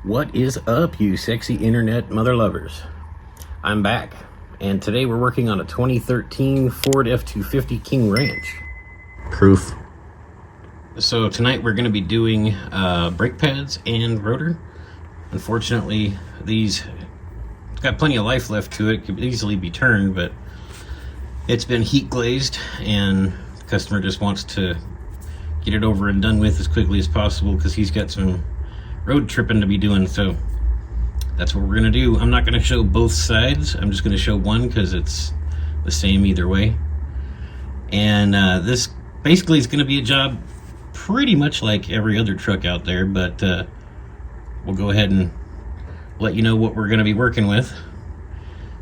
What is up, you sexy internet mother lovers? I'm back, and today we're working on a 2013 Ford F250 King Ranch. Proof. So tonight we're going to be doing brake pads and rotor. Unfortunately, these got plenty of life left to it. Could easily be turned, but it's been heat glazed, and the customer just wants to get it over and done with as quickly as possible because he's got some road tripping to be doing. So that's what we're gonna do. I'm not gonna show both sides. I'm just gonna show one because it's the same either way. And this basically is gonna be a job pretty much like every other truck out there, but we'll go ahead and let you know what we're gonna be working with.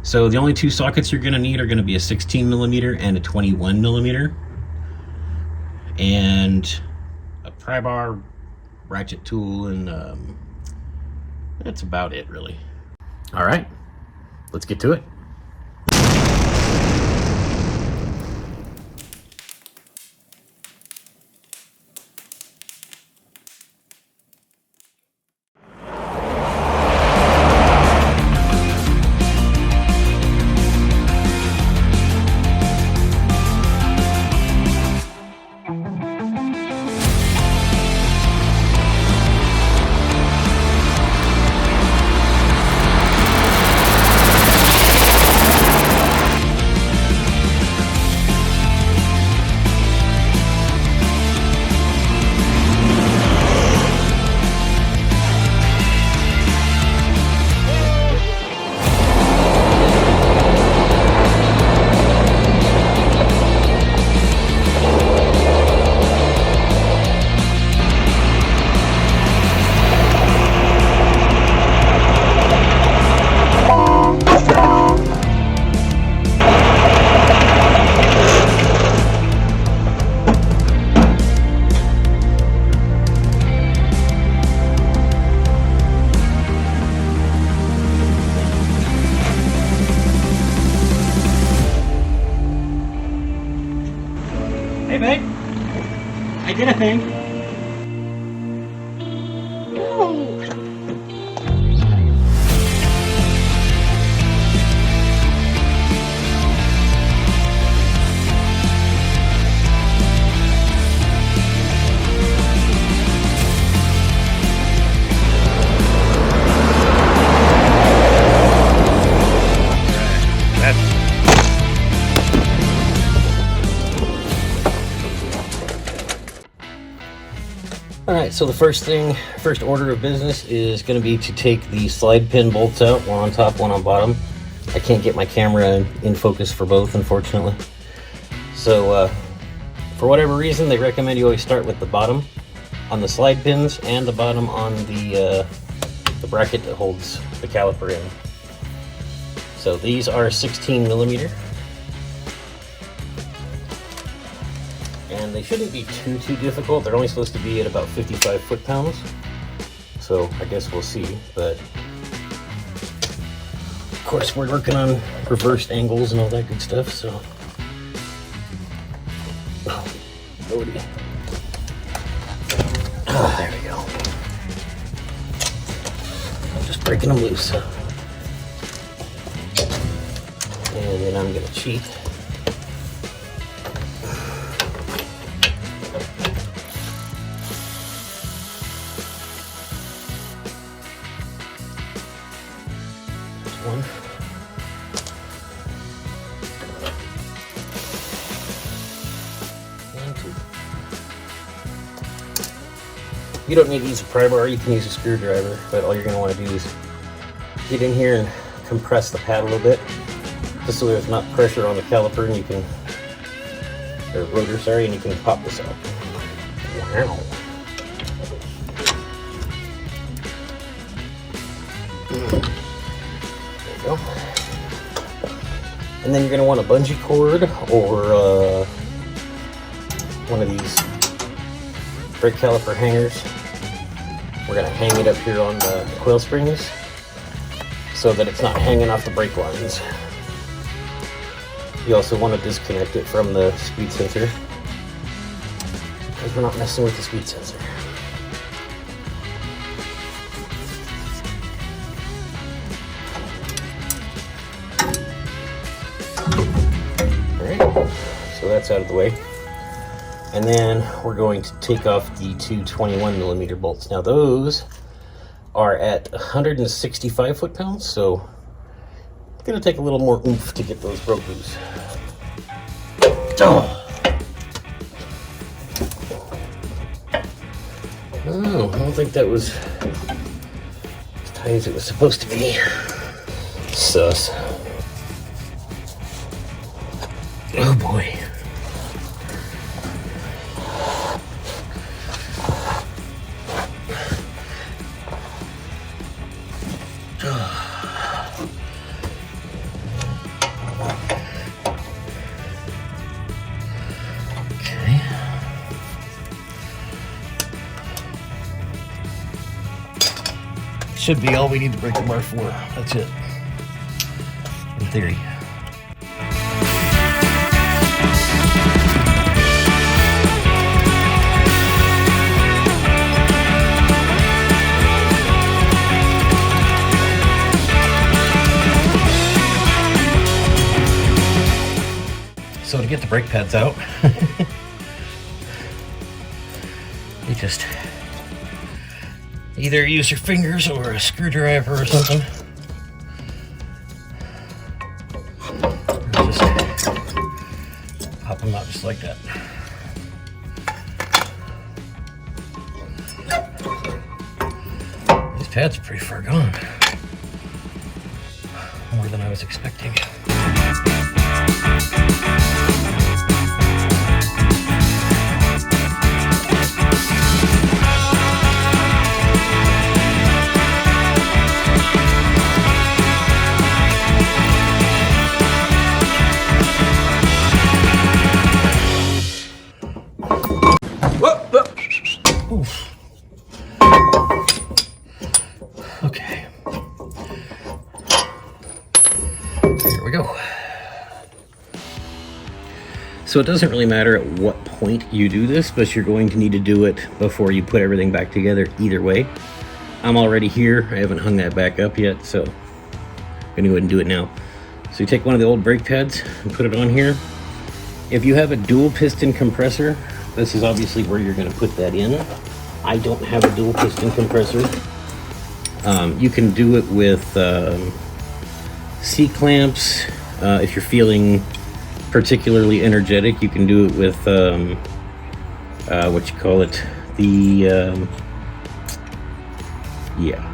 So the only two sockets you're gonna need are gonna be a 16mm and a 21mm, and a pry bar, ratchet tool, and that's about it, really. All right, let's get to it. Hey babe, I did a thing. Alright, so the first order of business is going to be to take the slide pin bolts out, one on top, one on bottom. I can't get my camera in focus for both, unfortunately. So, for whatever reason, they recommend you always start with the bottom on the slide pins and the bottom on the bracket that holds the caliper in. So these are 16mm. And they shouldn't be too difficult. They're only supposed to be at about 55 foot-pounds. So I guess we'll see, but of course we're working on reversed angles and all that good stuff, so. Oh, lordy. Oh, there we go. I'm just breaking them loose. And then I'm gonna cheat. One. And two. You don't need to use a pry bar, you can use a screwdriver, but all you're going to want to do is get in here and compress the pad a little bit, just so there's not pressure on the caliper, and you can, or rotor, sorry, and you can pop this out. Wow. Go. And then you're going to want a bungee cord or one of these brake caliper hangers. We're going to hang it up here on the coil springs so that it's not hanging off the brake lines. You also want to disconnect it from the speed sensor because we're not messing with the speed sensor. So that's out of the way. And then we're going to take off the two 21mm bolts. Now those are at 165 foot-pounds, so it's gonna take a little more oomph to get those broke loose. Oh, I don't think that was as tight as it was supposed to be. Sus. Oh boy. Okay. Should be all we need to break the bar for. That's it. In theory. So to get the brake pads out, you just either use your fingers or a screwdriver or something. Just pop them out just like that. These pads are pretty far gone. More than I was expecting. Oof. Okay. Here we go. So it doesn't really matter at what point you do this, but you're going to need to do it before you put everything back together either way. I'm already here. I haven't hung that back up yet, so I'm going to go ahead and do it now. So you take one of the old brake pads and put it on here. If you have a dual piston compressor, this is obviously where you're going to put that in. I don't have a dual piston compressor. You can do it with C-clamps. If you're feeling particularly energetic, you can do it with what you call it, the yeah,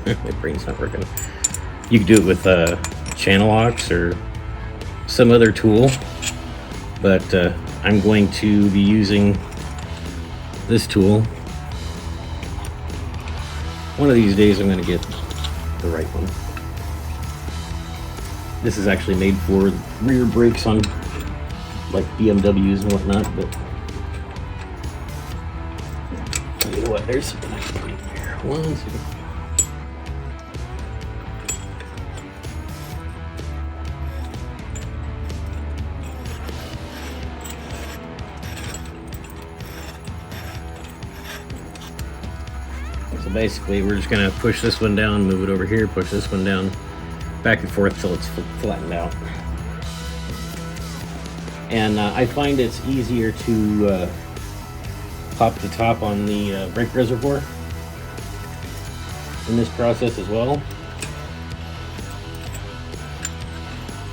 my brain's not working. You can do it with channel locks or some other tool, but I'm going to be using this tool. One of these days I'm going to get the right one. This is actually made for rear brakes on like BMWs and whatnot, but you know what, there's something I can put in here. One second. So basically we're just going to push this one down, move it over here, push this one down, back and forth till it's flattened out. And I find it's easier to pop the top on the brake reservoir in this process as well,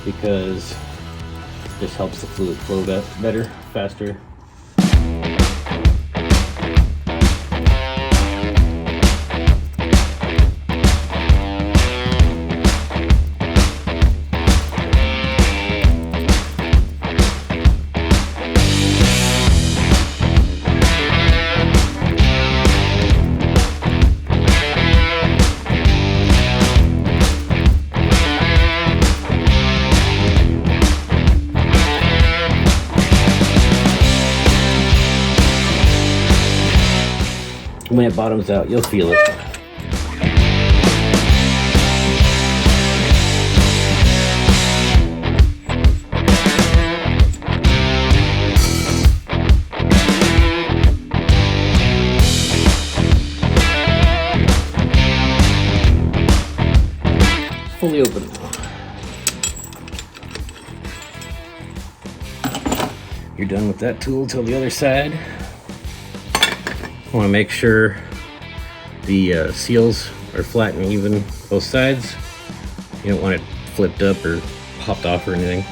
because this helps the fluid flow better, faster. When it bottoms out, you'll feel it. Fully open now. You're done with that tool, till the other side. Want to make sure the seals are flat and even both sides. You don't want it flipped up or popped off or anything.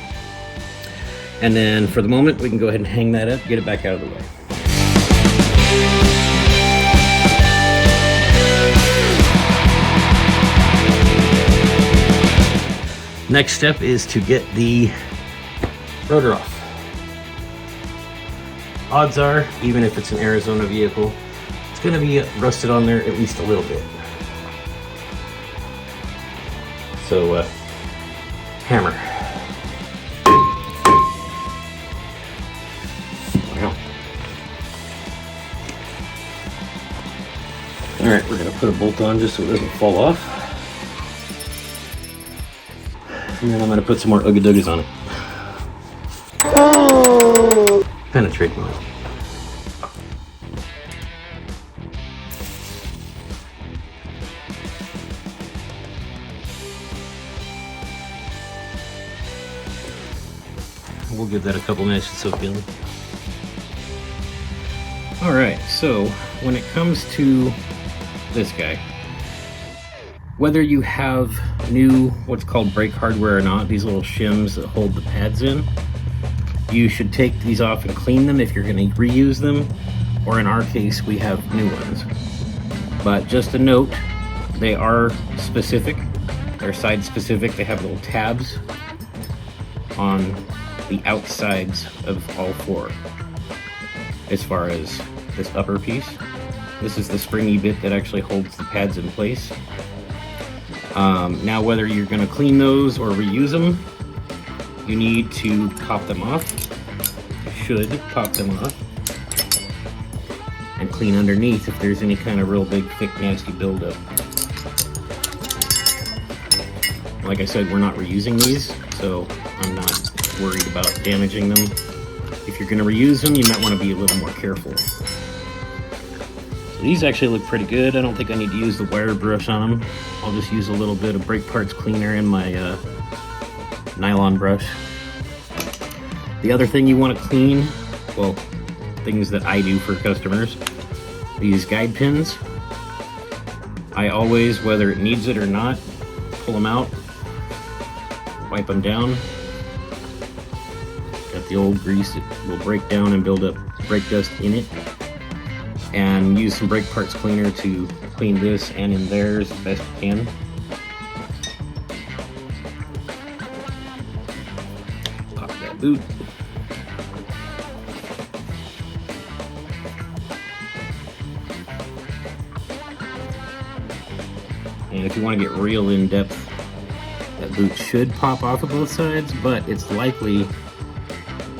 And then for the moment, we can go ahead and hang that up, get it back out of the way. Next step is to get the rotor off. Odds are, even if it's an Arizona vehicle, it's going to be rusted on there at least a little bit. So, hammer. Wow. Alright, we're going to put a bolt on just so it doesn't fall off. And then I'm going to put some more Ooga-Doogas on it. Penetrate mode. We'll give that a couple minutes to soak in. Alright, so when it comes to this guy, whether you have new what's called brake hardware or not, these little shims that hold the pads in, you should take these off and clean them if you're going to reuse them, or in our case we have new ones. But just a note, they are specific, they're side specific, they have little tabs on the outsides of all four. As far as this upper piece, this is the springy bit that actually holds the pads in place. Now whether you're going to clean those or reuse them, you need to pop them off. You should pop them off and clean underneath if there's any kind of real big, thick, nasty buildup. Like I said, we're not reusing these, so I'm not worried about damaging them. If you're going to reuse them, you might want to be a little more careful. So these actually look pretty good. I don't think I need to use the wire brush on them. I'll just use a little bit of brake parts cleaner in my nylon brush. The other thing you want to clean, well, things that I do for customers, these guide pins. I always, whether it needs it or not, pull them out, wipe them down. Got the old grease that will break down and build up brake dust in it. And use some brake parts cleaner to clean this and in there as best you can. Pop that boot. And if you want to get real in depth, that boot should pop off of both sides, but it's likely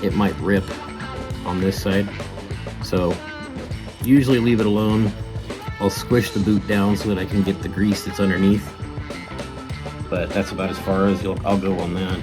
it might rip on this side. So usually leave it alone. I'll squish the boot down so that I can get the grease that's underneath. But that's about as far as I'll go on that.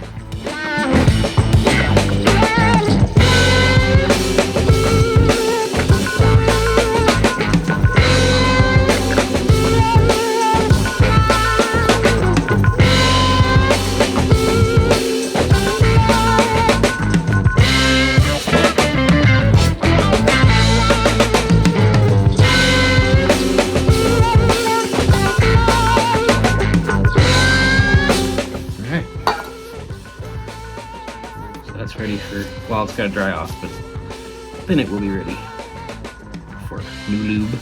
That's ready for, well, it's got to dry off, but then it will be ready for new lube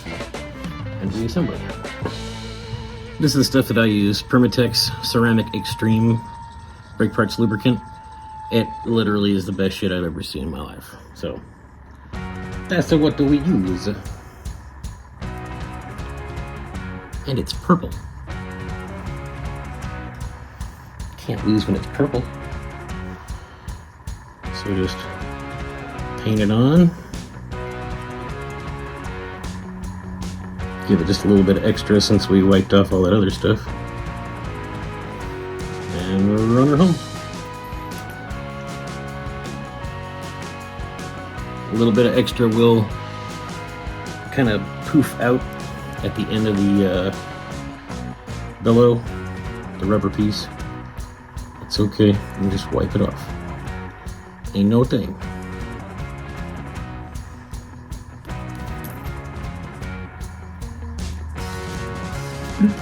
and reassembly. This is the stuff that I use, Permatex Ceramic Extreme Brake Parts Lubricant. It literally is the best shit I've ever seen in my life. So that's what do we use. And it's purple. Can't lose when it's purple. So just paint it on. Give it just a little bit of extra since we wiped off all that other stuff. And we'll run her home. A little bit of extra will kind of poof out at the end of the bellow, the rubber piece. It's okay, you can just wipe it off. Ain't no thing. Nice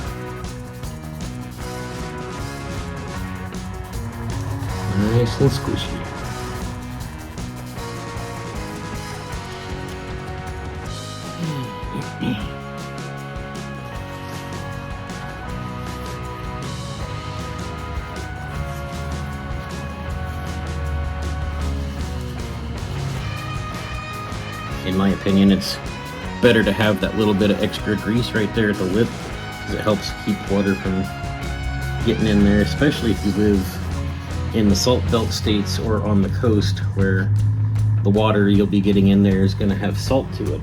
and squishy. In my opinion, it's better to have that little bit of extra grease right there at the lip, because it helps keep water from getting in there, especially if you live in the salt belt states or on the coast, where the water you'll be getting in there is going to have salt to it.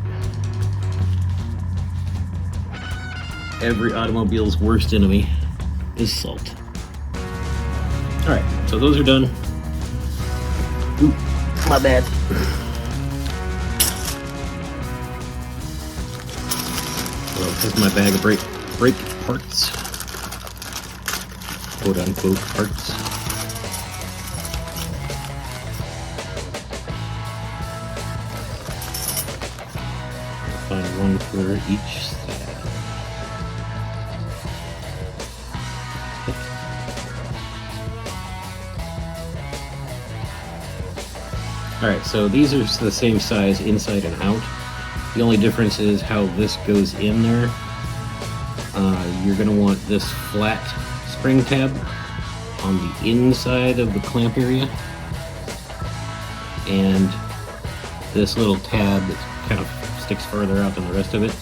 Every automobile's worst enemy is salt. Alright, so those are done. Ooh, my bad. So here's my bag of brake parts. Quote unquote parts. Find one for each side. Alright, so these are the same size inside and out. The only difference is how this goes in there. You're going to want this flat spring tab on the inside of the clamp area, and this little tab that kind of sticks farther out than the rest of it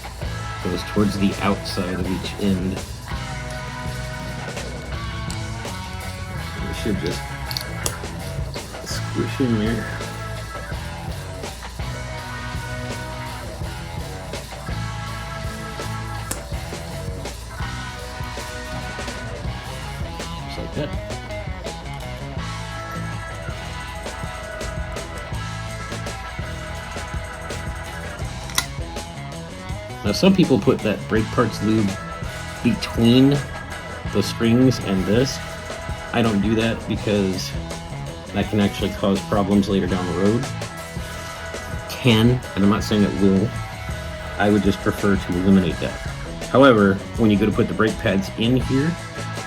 goes towards the outside of each end. It should just squish in there. Like that. Now some people put that brake parts lube between the springs and this. I don't do that because that can actually cause problems later down the road. Can, and I'm not saying it will. I would just prefer to eliminate that. However, when you go to put the brake pads in here,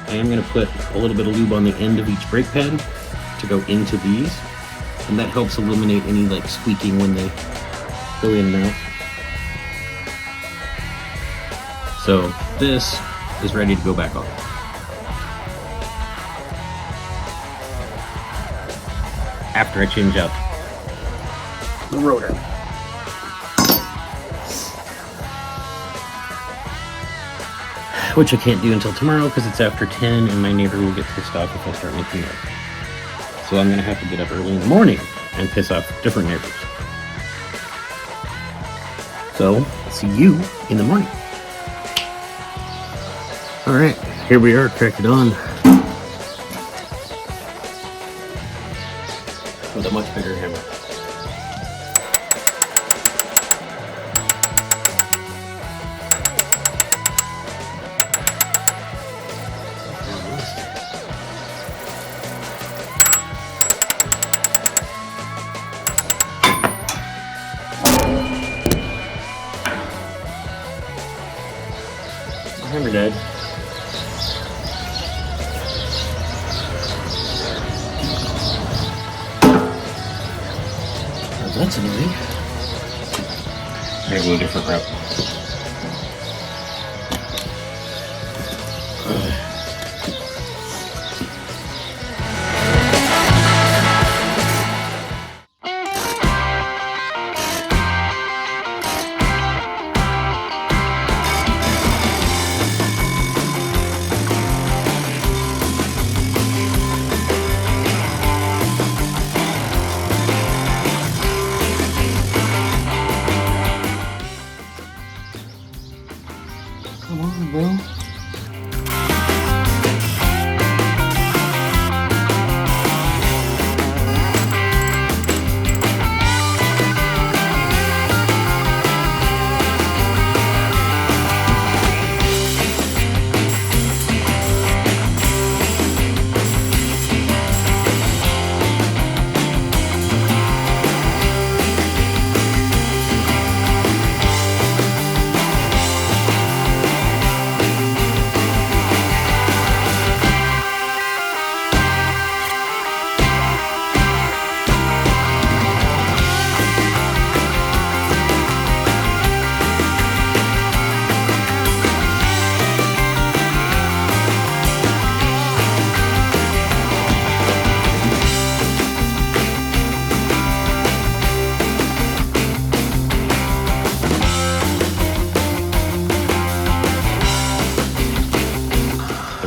I am going to put a little bit of lube on the end of each brake pad to go into these, and that helps eliminate any like squeaking when they go in and out. So this is ready to go back on. After I change out the rotor. Which I can't do until tomorrow because it's after 10 and my neighbor will get pissed off if I start making noise. So I'm going to have to get up early in the morning and piss off different neighbors. So, see you in the morning. Alright, here we are, cracked it on. With a much bigger hammer. Hammer dead. Oh, that's annoying. Gotta go a different route.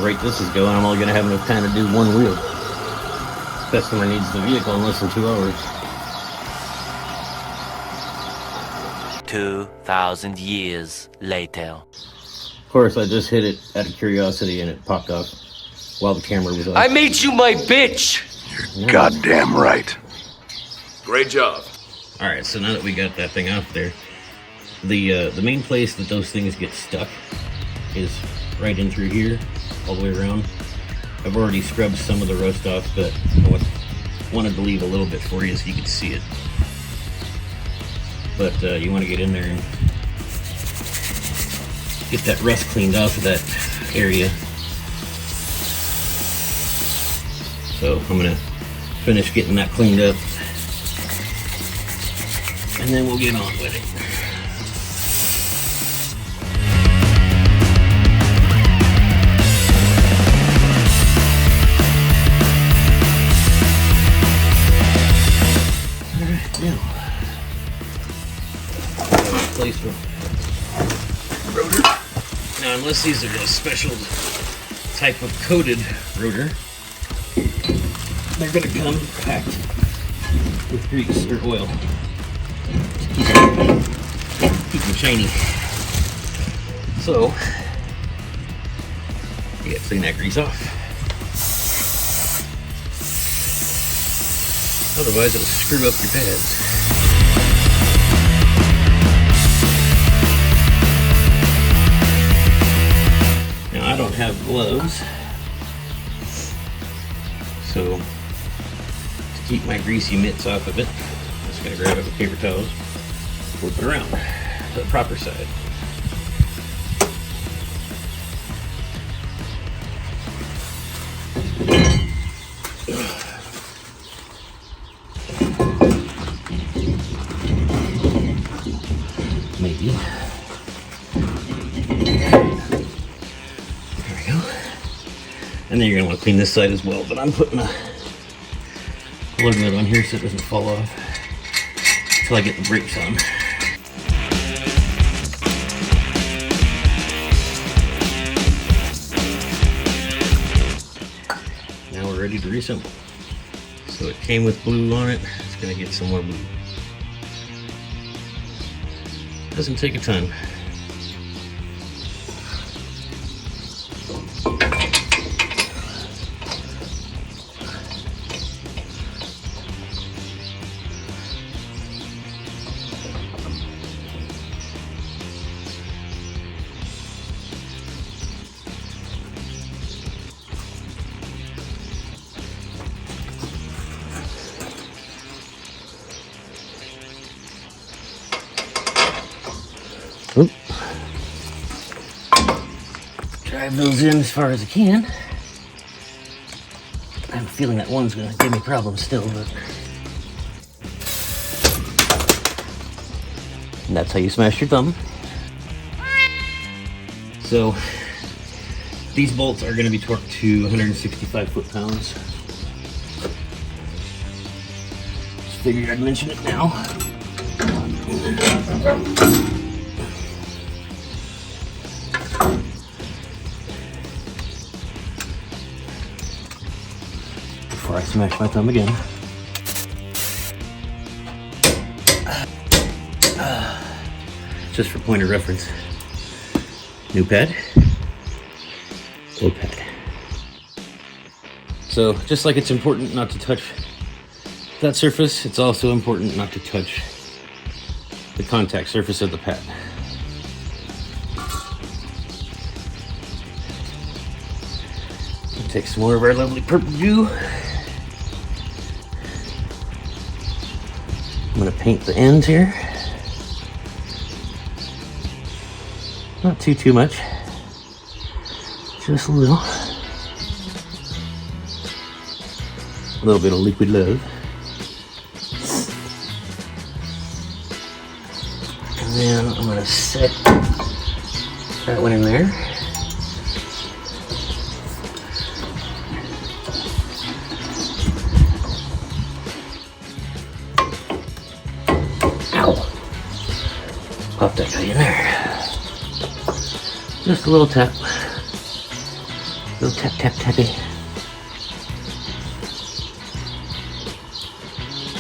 rate this is going, I'm only going to have enough time to do one wheel. Customer needs the vehicle in less than 2 hours. 2,000 years later. Of course, I just hit it out of curiosity and it popped off while the camera was on. I made you my bitch! You're goddamn right. Great job. Alright, so now that we got that thing off there, the main place that those things get stuck is right in through here, all the way around. I've already scrubbed some of the rust off, but I wanted to leave a little bit for you so you could see it. But you want to get in there and get that rust cleaned off of that area. So I'm going to finish getting that cleaned up, and then we'll get on with it. Place for rotor. Now, unless these are a special type of coated rotor, they're going to come packed with grease or oil to keep them shiny. So, you got to clean that grease off. Otherwise, it'll screw up your pads. I don't have gloves, so to keep my greasy mitts off of it, I'm just going to grab it with paper towels, flip it around to the proper side. Maybe. And then you're going to want to clean this side as well, but I'm putting a lug nut on here so it doesn't fall off until I get the brakes on. Now we're ready to reassemble. So it came with blue on it, it's going to get some more blue. Doesn't take a ton. Oop. Drive those in as far as I can. I have a feeling that one's going to give me problems still, but... And that's how you smash your thumb. So, these bolts are going to be torqued to 165 foot-pounds. Just figured I'd mention it now. Before I smash my thumb again. Just for point of reference. New pad, old pad. So just like it's important not to touch that surface, it's also important not to touch the contact surface of the pad. We'll take some more of our lovely purple goo. I'm going to paint the ends here. Not too much. Just a little. A little bit of liquid love. And then I'm going to set that one in there. Ow! Pop that guy in there. Just a little tap. Little tap, tap, tappy.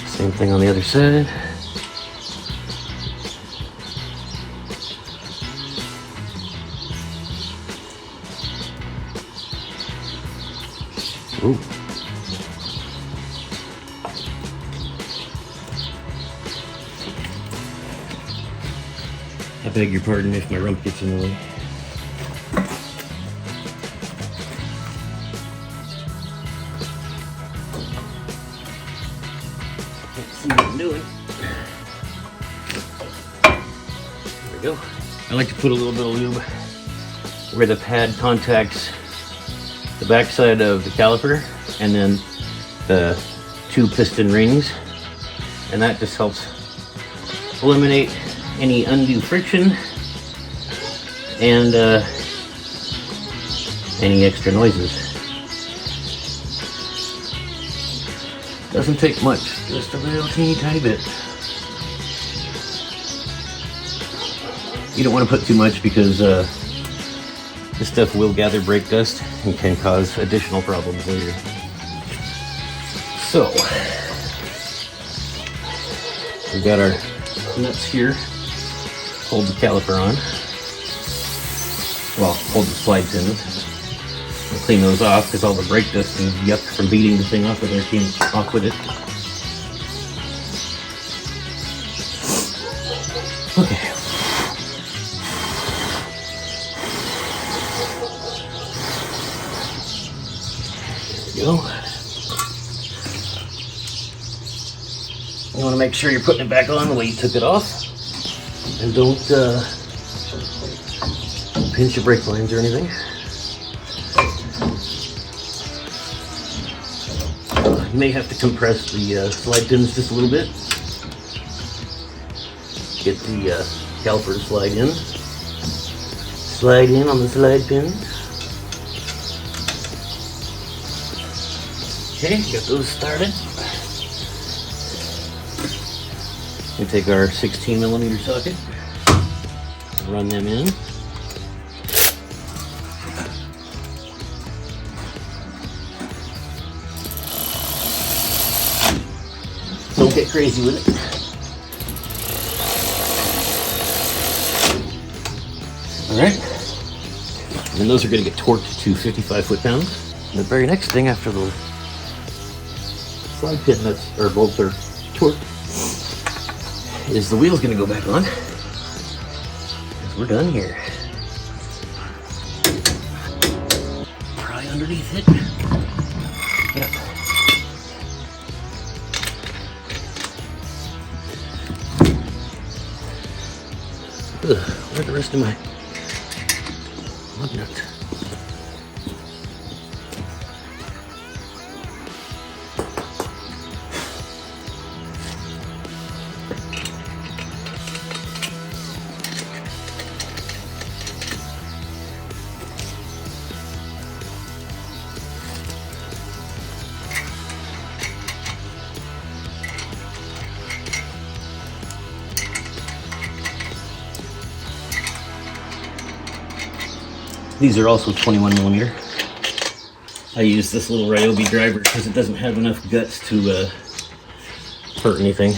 Same thing on the other side. Ooh. I beg your pardon if my rump gets in the way. Can't see what I'm doing. There we go. I like to put a little bit of lube where the pad contacts the backside of the caliper and then the two piston rings, and that just helps eliminate any undue friction and any extra noises. Doesn't take much, just a little teeny tiny bit. You don't want to put too much because this stuff will gather brake dust and can cause additional problems later. So, we've got our nuts here. Hold the caliper on. Well, hold the slide pins. We'll clean those off because all the brake dust and yuck from beating the thing off of there came off with it. Okay. There we go. You want to make sure you're putting it back on the way you took it off. And don't pinch your brake lines or anything. You may have to compress the slide pins just a little bit. Get the caliper to slide in. Slide in on the slide pins. Okay, got those started. We take our 16mm socket, run them in. Don't get crazy with it. All right, and those are going to get torqued to 55 foot-pounds. The very next thing after the slide pin nuts or bolts are torqued is the wheel's going to go back on. We're done here. Pry underneath it. Yep. Ugh, where's the rest of my lug nut? These are also 21mm. I use this little Ryobi driver because it doesn't have enough guts to hurt anything.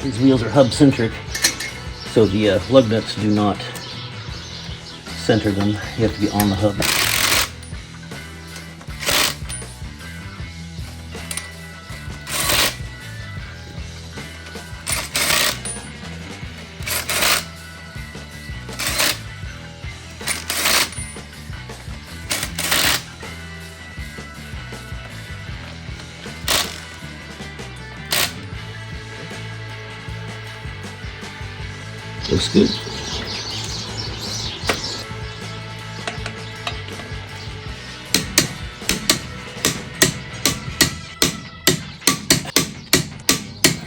These wheels are hub centric, so the lug nuts do not center them. You have to be on the hub. Looks good.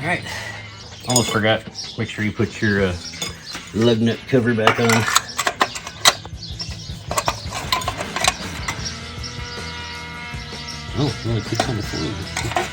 All right. Almost forgot. Make sure you put your lug nut cover back on. Oh, well, it fits on the floor.